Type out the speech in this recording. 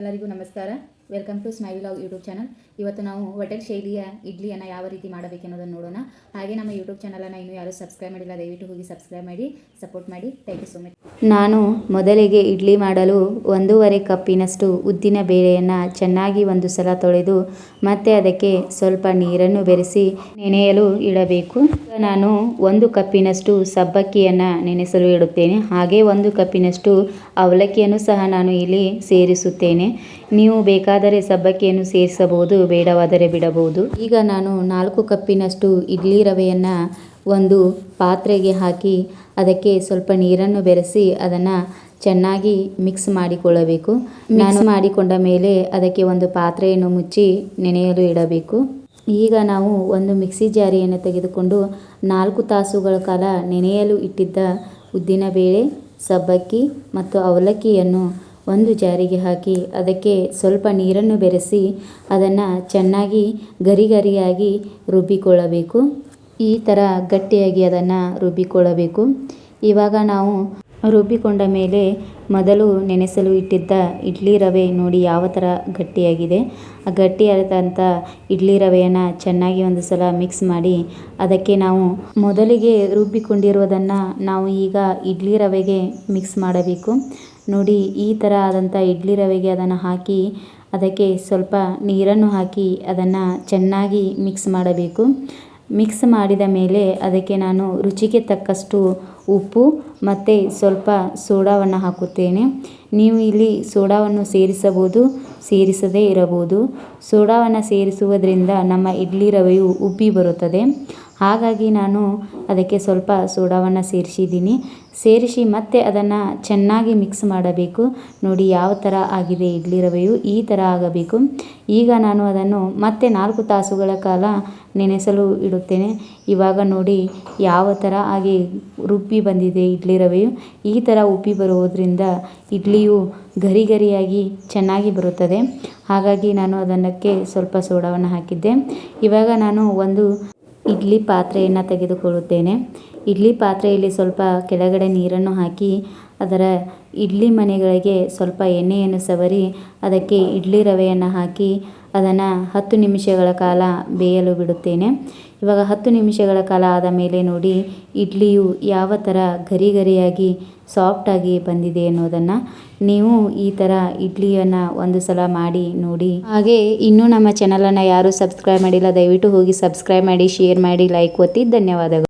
ಎಲ್ಲರಿಗೂ ನಮಸ್ಕಾರ. Welcome to Smile Vlog YouTube channel. ಇವತ್ತು ನಾವು ಹೋಟೆಲ್ ಶೈಲಿಯ ಇಡ್ಲಿಯನ್ನು ಯಾವ ರೀತಿ ಮಾಡಬೇಕೆನ್ನೋದನ್ನು ನೋಡೋಣ. ಹಾಗೆ ನಮ್ಮ ಯೂಟ್ಯೂಬ್ ಚಾನಲನ್ನು ಇನ್ನೂ ಯಾರು ಸಬ್ಸ್ಕ್ರೈಬ್ ಮಾಡಿಲ್ಲ, ದಯವಿಟ್ಟು ಹೋಗಿ ಸಬ್ಸ್ಕ್ರೈಬ್ ಮಾಡಿ, ಸಪೋರ್ಟ್ ಮಾಡಿ. Thank you so much. ನಾನು ಮೊದಲಿಗೆ ಇಡ್ಲಿ ಮಾಡಲು 1.5 ಕಪ್ಪಿನಷ್ಟು ಉದ್ದಿನ ಬೇಳೆಯನ್ನು ಚೆನ್ನಾಗಿ ಒಂದು ಸಲ ತೊಳೆದು ಮತ್ತೆ ಅದಕ್ಕೆ ಸ್ವಲ್ಪ ನೀರನ್ನು ಬೆರೆಸಿ ನೆನೆಯಲು ಇಡಬೇಕು. ನಾನು 1 ಕಪ್ಪಿನಷ್ಟು ಸಬ್ಬಕ್ಕಿಯನ್ನು ನೆನೆಸಲು ಇಡುತ್ತೇನೆ. ಹಾಗೆ 1 ಕಪ್ಪಿನಷ್ಟು ಅವಲಕ್ಕಿಯನ್ನು ಸಹ ನಾನು ಇಲ್ಲಿ ಸೇರಿಸುತ್ತೇನೆ. ನೀವು ಬೇಕಾದರೆ ಸಬ್ಬಕ್ಕಿಯನ್ನು ಸೇರಿಸಬಹುದು, ಬೇಡವಾದರೆ ಬಿಡಬಹುದು. ಈಗ ನಾನು 4 ಕಪ್ಪಿನಷ್ಟು ಇಡ್ಲಿ ರವೆಯನ್ನು ಒಂದು ಪಾತ್ರೆಗೆ ಹಾಕಿ ಅದಕ್ಕೆ ಸ್ವಲ್ಪ ನೀರನ್ನು ಬೆರೆಸಿ ಅದನ್ನು ಚೆನ್ನಾಗಿ ಮಿಕ್ಸ್ ಮಾಡಿಕೊಳ್ಳಬೇಕು. ಮಿಕ್ಸ್ ಮಾಡಿಕೊಂಡ ಮೇಲೆ ಅದಕ್ಕೆ ಒಂದು ಪಾತ್ರೆಯನ್ನು ಮುಚ್ಚಿ ನೆನೆಯಲು ಇಡಬೇಕು. ಈಗ ನಾವು ಒಂದು ಮಿಕ್ಸಿ ಜಾರಿಯನ್ನು ತೆಗೆದುಕೊಂಡು 4 ತಾಸುಗಳ ಕಾಲ ನೆನೆಯಲು ಇಟ್ಟಿದ್ದ ಉದ್ದಿನಬೇಳೆ, ಸಬ್ಬಕ್ಕಿ ಮತ್ತು ಅವಲಕ್ಕಿಯನ್ನು ಒಂದು ಜಾರಿಗೆ ಹಾಕಿ ಅದಕ್ಕೆ ಸ್ವಲ್ಪ ನೀರನ್ನು ಬೆರೆಸಿ ಅದನ್ನು ಚೆನ್ನಾಗಿ ಗರಿಗರಿಯಾಗಿ ರುಬ್ಬಿಕೊಳ್ಳಬೇಕು. ಈ ಥರ ಗಟ್ಟಿಯಾಗಿ ಅದನ್ನು ರುಬ್ಬಿಕೊಳ್ಳಬೇಕು. ಇವಾಗ ನಾವು ರುಬ್ಬಿಕೊಂಡ ಮೇಲೆ ಮೊದಲು ನೆನೆಸಲು ಇಟ್ಟಿದ್ದ ಇಡ್ಲಿ ರವೆ ನೋಡಿ ಯಾವ ಥರ ಗಟ್ಟಿಯಾಗಿದೆ. ಆ ಗಟ್ಟಿಯಾದಂಥ ಇಡ್ಲಿ ರವೆಯನ್ನು ಚೆನ್ನಾಗಿ ಒಂದು ಸಲ ಮಿಕ್ಸ್ ಮಾಡಿ ಅದಕ್ಕೆ ನಾವು ಮೊದಲಿಗೆ ರುಬ್ಬಿಕೊಂಡಿರುವುದನ್ನು ನಾವು ಈಗ ಇಡ್ಲಿ ರವೆಗೆ ಮಿಕ್ಸ್ ಮಾಡಬೇಕು. ನೋಡಿ ಈ ಥರ ಆದಂಥ ಇಡ್ಲಿ ರವೆಗೆ ಅದನ್ನು ಹಾಕಿ ಅದಕ್ಕೆ ಸ್ವಲ್ಪ ನೀರನ್ನು ಹಾಕಿ ಅದನ್ನು ಚೆನ್ನಾಗಿ ಮಿಕ್ಸ್ ಮಾಡಬೇಕು. ಮಿಕ್ಸ್ ಮಾಡಿದ ಮೇಲೆ ಅದಕ್ಕೆ ನಾನು ರುಚಿಗೆ ತಕ್ಕಷ್ಟು ಉಪ್ಪು ಮತ್ತು ಸ್ವಲ್ಪ ಸೋಡಾವನ್ನು ಹಾಕುತ್ತೇನೆ. ನೀವು ಇಲ್ಲಿ ಸೋಡಾವನ್ನು ಸೇರಿಸಬಹುದು, ಸೇರಿಸದೇ ಇರಬಹುದು. ಸೋಡಾವನ್ನು ಸೇರಿಸುವುದರಿಂದ ನಮ್ಮ ಇಡ್ಲಿ ರವೆಯು ಉಬ್ಬಿ ಬರುತ್ತದೆ. ಹಾಗಾಗಿ ನಾನು ಅದಕ್ಕೆ ಸ್ವಲ್ಪ ಸೋಡಾವನ್ನು ಸೇರಿಸಿದ್ದೀನಿ. ಸೇರಿಸಿ ಮತ್ತೆ ಅದನ್ನು ಚೆನ್ನಾಗಿ ಮಿಕ್ಸ್ ಮಾಡಬೇಕು. ನೋಡಿ ಯಾವ ಥರ ಆಗಿದೆ ಇಡ್ಲಿ ರವೆಯು, ಈ ಥರ ಆಗಬೇಕು. ಈಗ ನಾನು ಅದನ್ನು ಮತ್ತೆ 4 ತಾಸುಗಳ ಕಾಲ ನೆನೆಸಲು ಇಡುತ್ತೇನೆ. ಇವಾಗ ನೋಡಿ ಯಾವ ಥರ ಆಗಿ ರುಬ್ಬಿ ಬಂದಿದೆ ಇಡ್ಲಿ ರವೆಯು. ಈ ಥರ ಉಬ್ಬಿ ಬರುವುದರಿಂದ ಇಡ್ಲಿಯು ಗರಿಗರಿಯಾಗಿ ಚೆನ್ನಾಗಿ ಬರುತ್ತದೆ. ಹಾಗಾಗಿ ನಾನು ಅದಕ್ಕೆ ಸ್ವಲ್ಪ ಸೋಡಾವನ್ನು ಹಾಕಿದ್ದೆ. ಇವಾಗ ನಾನು ಒಂದು ಇಡ್ಲಿ ಪಾತ್ರೆಯನ್ನು ತೆಗೆದುಕೊಳ್ಳುತ್ತೇನೆ. ಇಡ್ಲಿ ಪಾತ್ರೆಯಲ್ಲಿ ಸ್ವಲ್ಪ ಕೆಳಗಡೆ ನೀರನ್ನು ಹಾಕಿ ಅದರ ಇಡ್ಲಿ ಮನೆಗಳಿಗೆ ಸ್ವಲ್ಪ ಎಣ್ಣೆಯನ್ನು ಸವರಿ ಅದಕ್ಕೆ ಇಡ್ಲಿ ರವೆಯನ್ನು ಹಾಕಿ ಅದನ್ನು 10 ನಿಮಿಷಗಳ ಕಾಲ ಬೇಯಲು ಬಿಡುತ್ತೇನೆ. ಇವಾಗ 10 ನಿಮಿಷಗಳ ಕಾಲ ಆದ ಮೇಲೆ ನೋಡಿ ಇಡ್ಲಿಯು ಯಾವ ಥರ ಗರಿಗರಿಯಾಗಿ ಸಾಫ್ಟಾಗಿ ಬಂದಿದೆ ಅನ್ನೋದನ್ನು. ನೀವು ಈ ಥರ ಇಡ್ಲಿಯನ್ನು ಒಂದು ಸಲ ಮಾಡಿ ನೋಡಿ. ಹಾಗೆ ಇನ್ನೂ ನಮ್ಮ ಚಾನಲನ್ನು ಯಾರೂ ಸಬ್ಸ್ಕ್ರೈಬ್ ಮಾಡಿಲ್ಲ, ದಯವಿಟ್ಟು ಹೋಗಿ ಸಬ್ಸ್ಕ್ರೈಬ್ ಮಾಡಿ, ಶೇರ್ ಮಾಡಿ, ಲೈಕ್ ಒತ್ತಿ. ಧನ್ಯವಾದಗಳು.